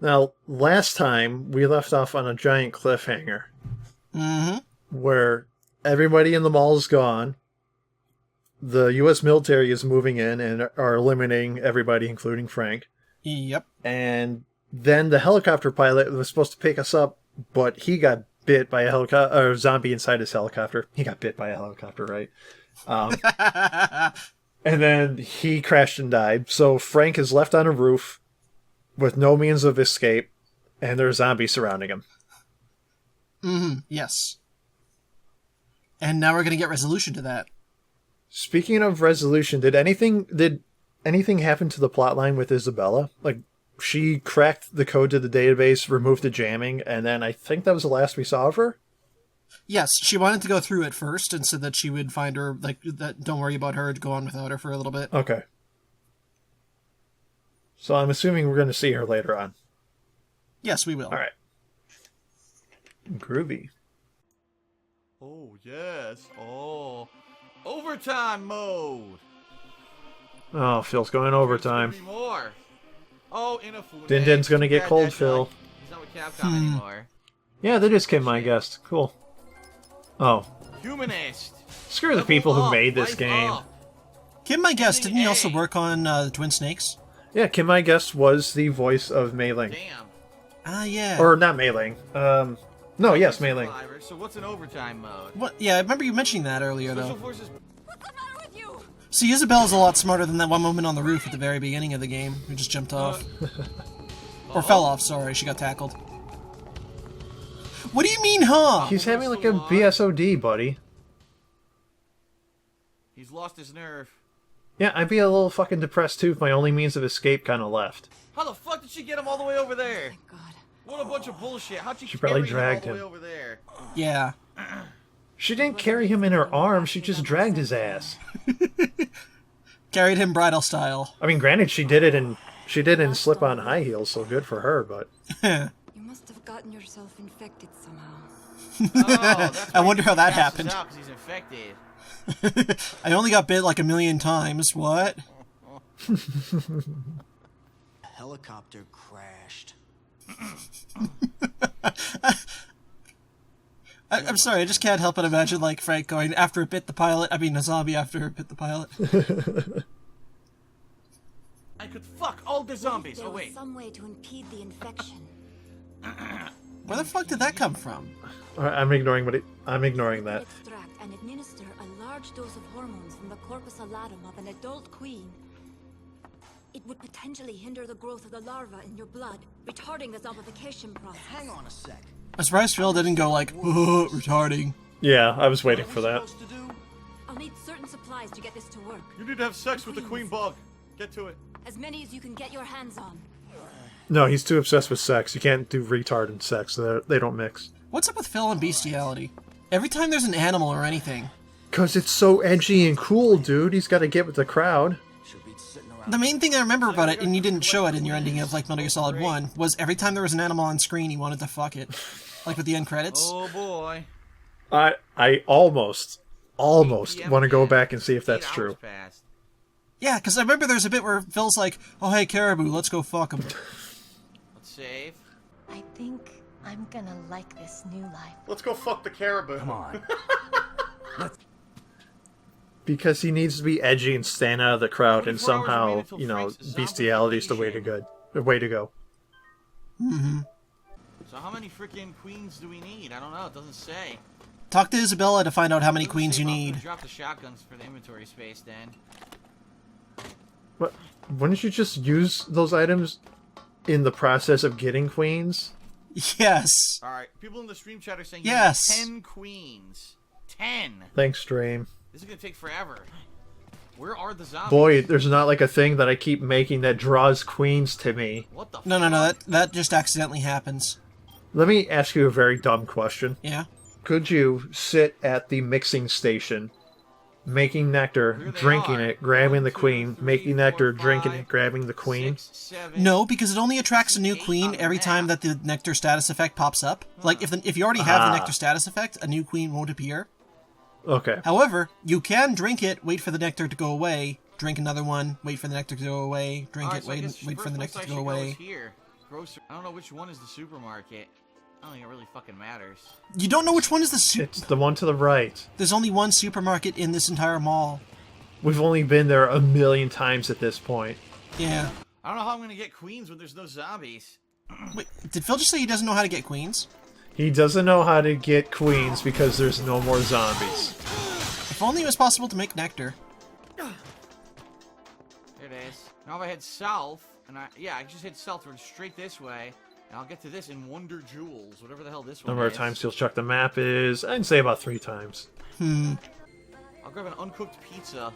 Now, last time we left off on a giant cliffhanger. Mm-hmm. Where everybody in the mall is gone. The U.S. military is moving in and are eliminating everybody, including Frank. Yep. And then the helicopter pilot was supposed to pick us up, but he got bit by a helicopter, or zombie inside his helicopter. He got bit by a helicopter, right? And then he crashed and died. So Frank is left on a roof with no means of escape, and there are zombies surrounding him. Mm-hmm. Yes. And now we're going to get resolution to that. Speaking of resolution, did anything happen to the plotline with Isabella? Like, she cracked the code to the database, removed the jamming, and then I think that was the last we saw of her? Yes, she wanted to go through it first and said that she would find her, like, that don't worry about her, go on without her for a little bit. Okay. So I'm assuming we're going to see her later on. Yes, we will. All right. Groovy. Oh, yes. Oh. Overtime mode. Oh, Phil's going overtime. More. Oh, Inafune. Din Din's going to get cold, Phil. He's not with Capcom anymore. Yeah, that is Kim, my guest. Cool. Oh. Humanist. Screw the people who made this game. Kim, my guest, didn't he also work on the Twin Snakes? Yeah, Kim, my guest was the voice of Mei Ling. Damn. Ah, yeah. Or not Mei Ling. No, yes, Mei Ling. So what's an overtime mode? What? Yeah, I remember you mentioning that earlier, though. Forces... What's the matter with you? See, Isabella's a lot smarter than that one woman on the roof at the very beginning of the game who just jumped off. Or fell off, sorry, she got tackled. What do you mean, huh? He's having like a BSOD, buddy. He's lost his nerve. Yeah, I'd be a little fucking depressed too if my only means of escape kind of left. How the fuck did she get him all the way over there? Thank God. What a bunch of bullshit. How'd she probably carry dragged him all the him. way over there? Yeah. She didn't carry him in her arms, she just dragged his ass. Carried him bridal style. I mean, granted, she did it in slip-on high heels, so good for her, but... You must have gotten yourself infected somehow. Oh, that's I why wonder he how that passes happened. out 'cause he's infected. I only got bit like 1,000,000 times. What? Helicopter crashed. I'm sorry, I just can't help but imagine, like, Frank going, after it bit the pilot, I mean, a zombie after it bit the pilot. I could fuck all the zombies. There Oh, was wait. some way to impede the infection. Where the fuck did that come from? I'm ignoring that. Extract and administer a large dose of hormones from the corpus allatum of an adult queen. It would potentially hinder the growth of the larva in your blood, retarding the zombification process. Hang on a sec. I'm surprised Phil didn't go like, oh, retarding. Yeah, I was waiting for that. Supposed to do? I'll need certain supplies to get this to work. You need to have sex with the queen bug. Get to it. As many as you can get your hands on. No, he's too obsessed with sex. You can't do retard and sex. They don't mix. What's up with Phil and bestiality? Every time there's an animal or anything. Because it's so edgy and cool, dude. He's got to get with the crowd. Should be sitting around. The main thing I remember about it, and you didn't show it in your ending of, like, Metal Gear Solid 1, was every time there was an animal on screen, he wanted to fuck it. Like with the end credits. Oh boy. I almost want to go back and see if that's 8 true. hours passed. Yeah, because I remember there's a bit where Phil's like, oh, hey, Caribou, let's go fuck him. Let's save. I think I'm gonna like this new life. Let's go fuck the caribou. Come on. Because he needs to be edgy and stand out of the crowd, and 24 hours somehow, remaining till you know, Frank's bestiality is the way to go. Mm-hmm. So how many freaking queens do we need? I don't know. It doesn't say. Talk to Isabella to find out how many Doesn't queens say, you but I'm gonna need. Drop the shotguns for the inventory space then. What? Wouldn't you just use those items in the process of getting queens? Yes. All right. People in the stream chat are saying Yes. you need 10 queens. 10. Thanks, stream. This is gonna take forever. Where are the zombies? Boy, there's not like a thing that I keep making that draws queens to me. What the? No, fuck? that just accidentally happens. Let me ask you a very dumb question. Yeah? Could you sit at the mixing station, making nectar, Here they drinking are. it, grabbing 1, the 2, queen, 3, making 4, nectar, 5, drinking it, grabbing the queen? 6, 7, No, because it only attracts a new 8 queen on the every time map. that the nectar status effect pops up. Like, if you already have the Ah. nectar status effect, a new queen won't appear. Okay. However, you can drink it, wait for the nectar to go away, drink another one, wait for the nectar to go away, drink Alright, it, so I wait guess for the first nectar place to I go should away. is here. grocery. I don't know which one is the supermarket. I don't think it really fucking matters. You don't know which one is the It's the one to the right. There's only one supermarket in this entire mall. We've only been there a million times at this point. Yeah. I don't know how I'm gonna get Queens when there's no zombies. Wait, did Phil just say he doesn't know how to get Queens? He doesn't know how to get Queens because there's no more zombies. If only it was possible to make nectar. There it is. Now if I head south, and I just head south, run straight this way, and I'll get to this in Wonder Jewels, whatever the hell this one Number is. of times you'll check the map is, I'd say about 3 times. I'll grab an uncooked pizza.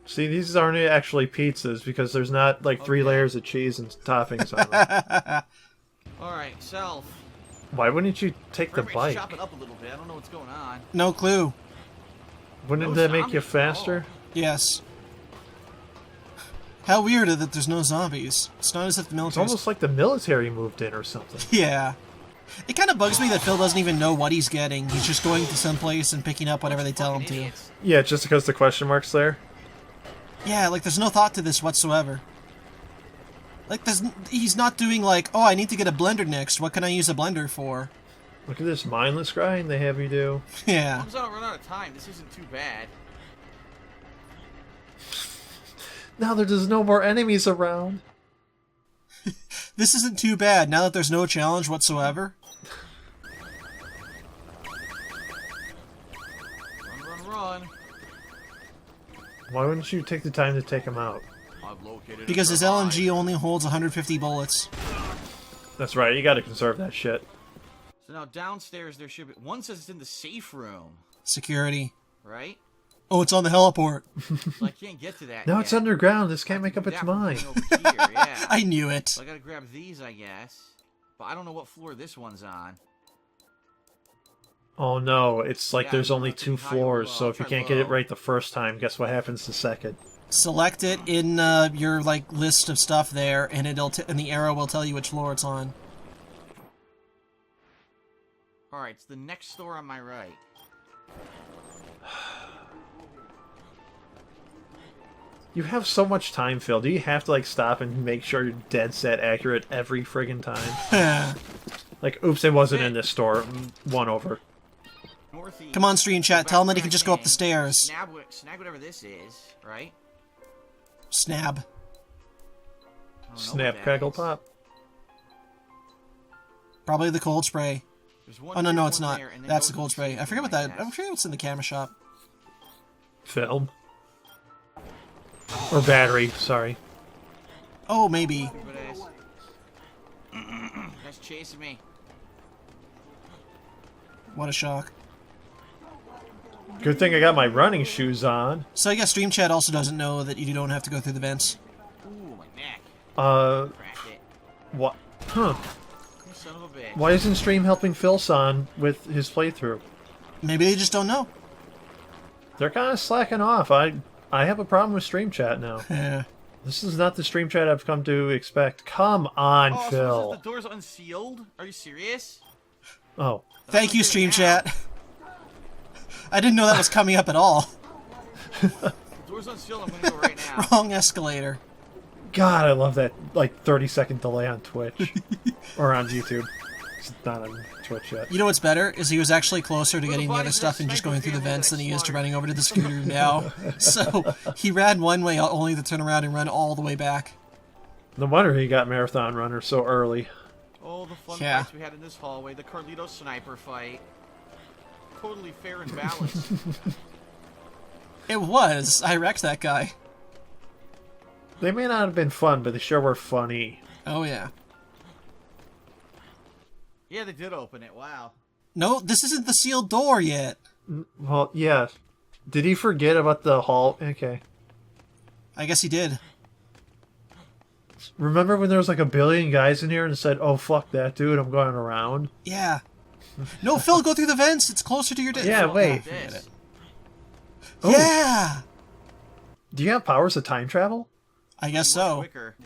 See, these aren't actually pizzas because there's not like 3 layers of cheese and toppings on them. Alright, south. Why wouldn't you take the Everybody's bike? chopping up a little bit. I don't know what's going on. No clue. Wouldn't No that make you zombies. faster? Yes. How weird that there's no zombies. It's not as if the It's military. almost like the military moved in or something. Yeah. It kind of bugs me that Phil doesn't even know what he's getting. He's just going to someplace and picking up whatever they tell him to. Idiots. Yeah, just because the question mark's there. Yeah, like there's no thought to this whatsoever. Like he's not doing like, oh, I need to get a blender next. What can I use a blender for? Look at this mindless grind they have you do. Yeah. As long as I don't run out of time, this isn't too bad. Now there's no more enemies around. This isn't too bad now that there's no challenge whatsoever. Run. Why wouldn't you take the time to take him out? I've located Because a his turbine. LMG only holds 150 bullets. That's right, you gotta conserve that shit. So now downstairs there should be... One says it's in the safe room, Security. right? Oh, it's on the heliport. So I can't get to that No, yet. it's underground, this can't make up its That from mind. over here, yeah. I knew it. So I gotta grab these, I guess. But I don't know what floor this one's on. Oh no, it's like Yeah, there's I'm only not 2 too high or floors, low. so if you Try can't get it low. right the first time, guess what happens the second? Select it in your like list of stuff there, and and the arrow will tell you which floor it's on. Alright, it's the next store on my right. You have so much time, Phil. Do you have to like stop and make sure you're dead set accurate every friggin' time? Like, oops, it wasn't in this store. One over. Northeast. Come on, stream chat. Go Tell him back that he can just go up the stairs. Snag whatever this is, right? Snab. I don't know Snap, what that crackle, is. pop. Probably the cold spray. There's one Oh no, here, no, it's one not. there, and then That's go the to cold spray. I safe forget room, what that. guess. I forget what's in the camera shop. Film. Or battery, sorry. Oh, maybe. What it is. That's chasing me. What a shock. Good thing I got my running shoes on. So I guess stream chat also doesn't know that you don't have to go through the vents. Ooh, my neck. Cracked it. What? Huh. You son of a bitch. Why isn't Stream helping Philson with his playthrough? Maybe they just don't know. They're kind of slacking off. I have a problem with Stream Chat now. Yeah. This is not the Stream Chat I've come to expect. Come on, Oh, so Phil. the door's unsealed? Are you serious? Oh. Thank you, Let's do it stream now. chat. I didn't know that was coming up at all. The door's unsealed, I'm gonna go right now. Wrong escalator. God, I love that, like, 30-second delay on Twitch. Or on YouTube. It's not on Twitch yet. You know what's better is he was actually closer to Well, the getting the other body's stuff a and just sniper going through the vehicle vents that than he is to slaughtered. running over to the scooter now. So he ran one way only to turn around and run all the way back. No wonder he got Marathon Runner so early. Oh, the fun Yeah. fights we had in this hallway. The Carlito sniper fight. Totally fair and balanced. It was. I wrecked that guy. They may not have been fun, but they sure were funny. Oh yeah. Yeah, they did open it. Wow. No, this isn't the sealed door yet. Well, yeah. Did he forget about the hall? Okay. I guess he did. Remember when there was like a billion guys in here and said, "Oh fuck that dude, I'm going around." Yeah. No, Phil, go through the vents. It's closer to your desk. Yeah, wait. This. Oh. Yeah. Do you have powers of time travel? I guess Much so. quicker.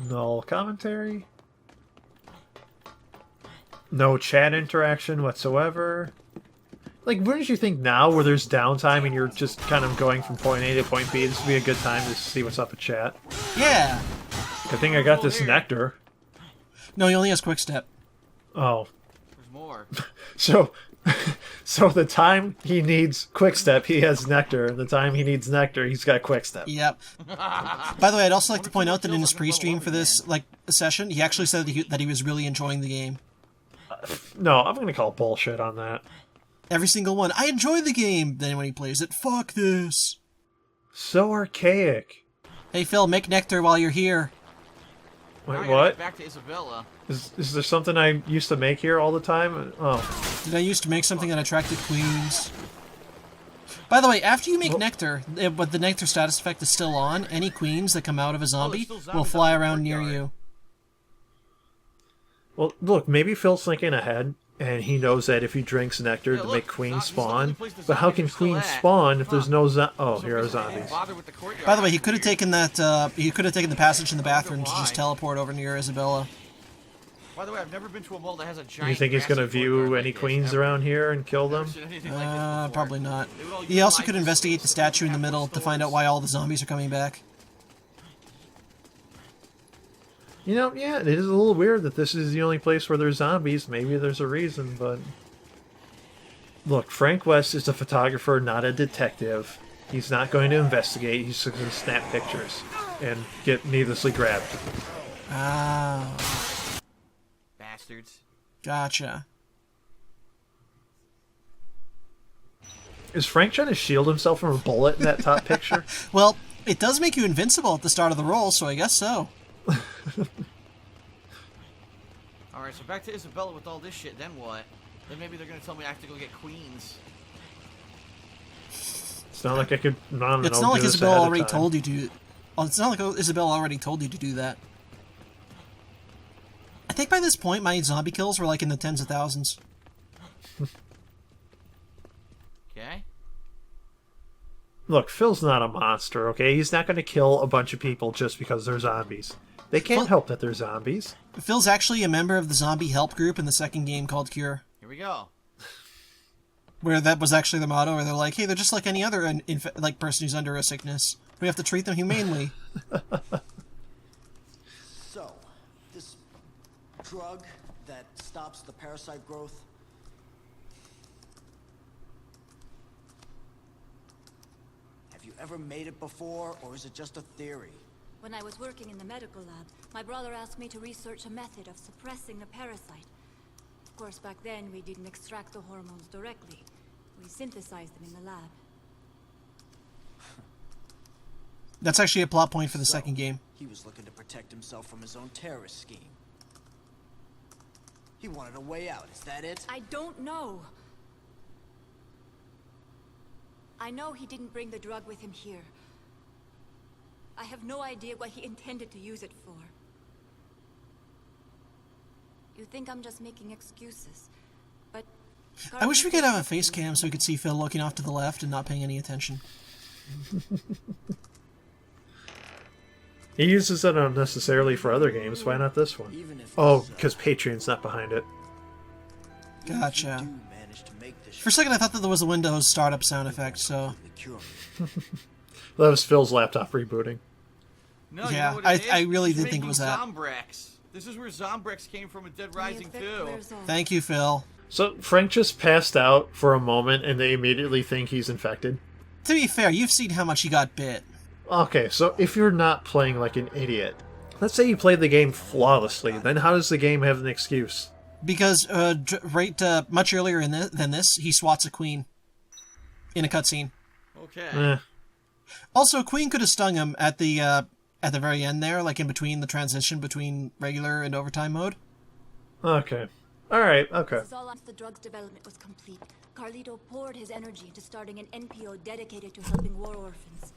No commentary. No chat interaction whatsoever. Like, wouldn't you think now, where there's downtime and you're just kind of going from point A to point B, this would be a good time to see what's up in chat? Yeah. Good thing I got this nectar. No, he only has quick step. Oh, There's more. so so the time he needs quick step, he has nectar, and the time he needs nectar, he's got quick step. Yep. By the way, I'd also like to point out that in his pre-stream for this session, he actually said that he was really enjoying the game. No, I'm gonna call bullshit on that. Every single one. I enjoy the game. Then when he plays it, fuck this. So archaic. Hey Phil, make nectar while you're here. Now I Wait, gotta what? get back to Isabella. Is there something I used to make here all the time? Oh, Did I used to make something that attracted queens? By the way, after you make nectar, but the nectar status effect is still on, any queens that come out of a zombie still will zombies fly out in the around near courtyard. you. well, look, maybe Phil's thinking ahead, and he knows that if he drinks nectar Yeah, to look, make queens this is the only spawn. place the But how zombies can are still queens at. spawn if there's no oh, So here are basically, I didn't zombies. bother with the courtyard. By the way, he could have Weird. taken that. He could have taken the passage in the bathroom to why. just teleport over near Isabella. By the way, I've never been to a mall that has a giant. You think he's gonna grassy view courtyard any like this, queens ever. around here and kill them? Never seen anything like this before. Probably not. They would all He also utilize could this investigate the statue in the middle to find out why all the zombies are coming back. You know, yeah, it is a little weird that this is the only place where there's zombies. Maybe there's a reason, but... Look, Frank West is a photographer, not a detective. He's not going to investigate. He's just going to snap pictures and get needlessly grabbed. Ah, Bastards. gotcha. Is Frank trying to shield himself from a bullet in that top picture? Well, it does make you invincible at the start of the roll, so I guess so. Alright, so back to Isabella with all this shit, then what? Then maybe they're gonna tell me I have to go get queens. It's not like I could. No, It's not like Isabella already told you to. Well, it's not like Isabella already told you to do that. I think by this point, my zombie kills were like in the tens of thousands. Okay? Look, Phil's not a monster, okay? He's not going to kill a bunch of people just because they're zombies. They can't Phil- help that they're zombies. Phil's actually a member of the zombie help group in the second game called Cure, Here we go. where that was actually the motto, where they're like, "Hey, they're just like any other person who's under a sickness. We have to treat them humanely." So, this drug that stops the parasite growth. Have you ever made it before, or is it just a theory? When I was working in the medical lab, my brother asked me to research a method of suppressing the parasite. Of course, back then, we didn't extract the hormones directly. We synthesized them in the lab. That's actually a plot point for the second game. He was looking to protect himself from his own terrorist scheme. He wanted a way out, is that it? I don't know. I know he didn't bring the drug with him here. I have no idea what he intended to use it for. You think I'm just making excuses, but... I wish we could have a face cam so we could see Phil looking off to the left and not paying any attention. He uses it unnecessarily for other games. Why not this one? Even if Oh, this, because Patreon's not behind it. Gotcha. do manage to make this For a second, I thought that there was a Windows startup sound effect, so... cure. That was Phil's laptop rebooting. No, Yeah, you know what it I is? really He's did think it was that. making Zombrex. This is where Zombrex came from in Dead Rising 2. Thank you, Phil. So Frank just passed out for a moment, and they immediately think he's infected. To be fair, you've seen how much he got bit. Okay, so if you're not playing like an idiot, let's say you played the game flawlessly, then how does the game have an excuse? Because much earlier than this, he swats a queen in a cutscene. Okay. Eh. Also, Queen could have stung him at the very end there, like in between the transition between regular and overtime mode. Okay. Alright, okay. This is all once the drug's development was complete. Carlito poured his energy into starting an NPO dedicated to helping war orphans.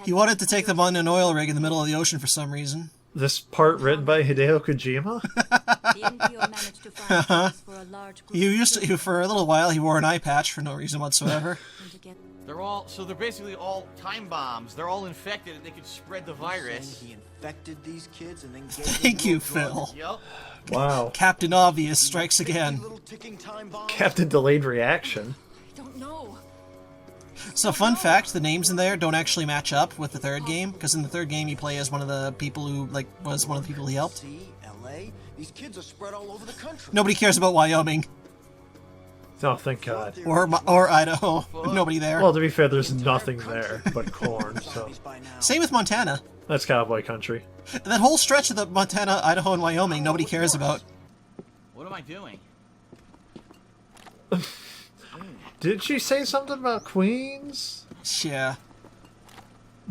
He wanted to take them on an oil rig in the middle of the ocean for some reason. This part written by Hideo Kojima? The NPO managed to find funds for a large group For a little while, he wore an eye patch for no reason whatsoever. to get They're basically all time bombs. They're all infected and they could spread the virus. Saying he infected these kids and then gave them Thank you, little drug? Phil. Yup. Wow. Captain Obvious strikes again. Little ticking time bomb. Captain Delayed Reaction. I don't know. So, fun fact, the names in there don't actually match up with the third game, because in the third game you play as one of the people who, like, was one of the people he helped. See, LA? These kids are spread all over the country. Nobody cares about Wyoming. Oh, thank God. Or Idaho. Nobody there. Well, to be fair, there's nothing there but corn, so... Same with Montana. That's cowboy country. That whole stretch of the Montana, Idaho, and Wyoming, nobody cares about. What am I doing? Did she say something about queens? Yeah.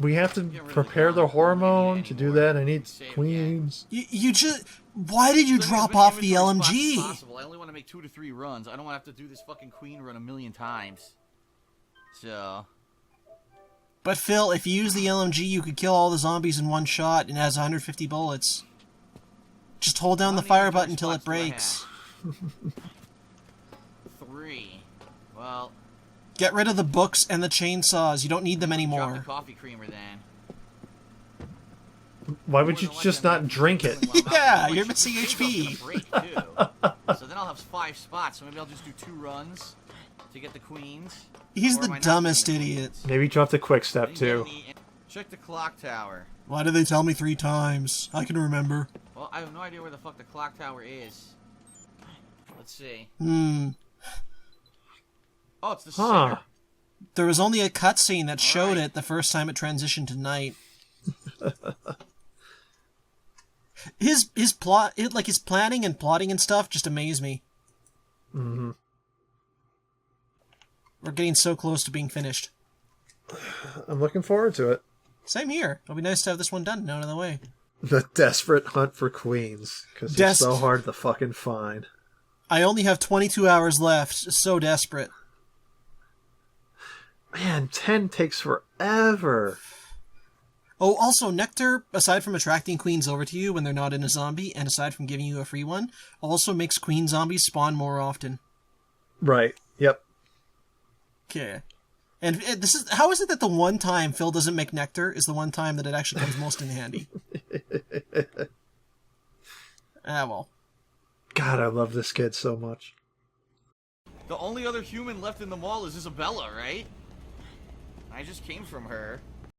We have to prepare the hormone. To do that, I need queens. You just... Why did you drop off the LMG? I only want to make 2 to 3 runs. I don't want to have to do this fucking queen run a million times. So... But Phil, if you use the LMG, you could kill all the zombies in one shot, and it has 150 bullets. Just hold down the fire button until it breaks. 3. Well... Get rid of the books and the chainsaws. You don't need them Drop anymore. the coffee creamer then. Why would you just not drink it? Yeah, you're missing HP. So then I'll have 5 spots, so maybe I'll just do 2 runs to get the queens. He's Or the am I not dumbest doing it? idiot. Maybe drop the quick step, too. Check the clock tower. Why did they tell me 3 times? I can remember. Well, I have no idea where the fuck the clock tower is. Let's see. Oh, it's the center. There was only a cutscene that showed it the first time it transitioned to night. His plot, like his planning and plotting and stuff, just amaze me. Mm-hmm. We're getting so close to being finished. I'm looking forward to it. Same here. It'll be nice to have this one done and out of the way. The desperate hunt for queens, because they're so hard to fucking find. I only have 22 hours left. So desperate. Man, 10 takes forever. Oh, also, Nectar, aside from attracting queens over to you when they're not in a zombie, and aside from giving you a free one, also makes queen zombies spawn more often. Right. Yep. Okay. And this is how is it that the one time Phil doesn't make Nectar is the one time that it actually comes most in handy? Well. God, I love this kid so much. The only other human left in the mall is Isabella, right? I just came from her.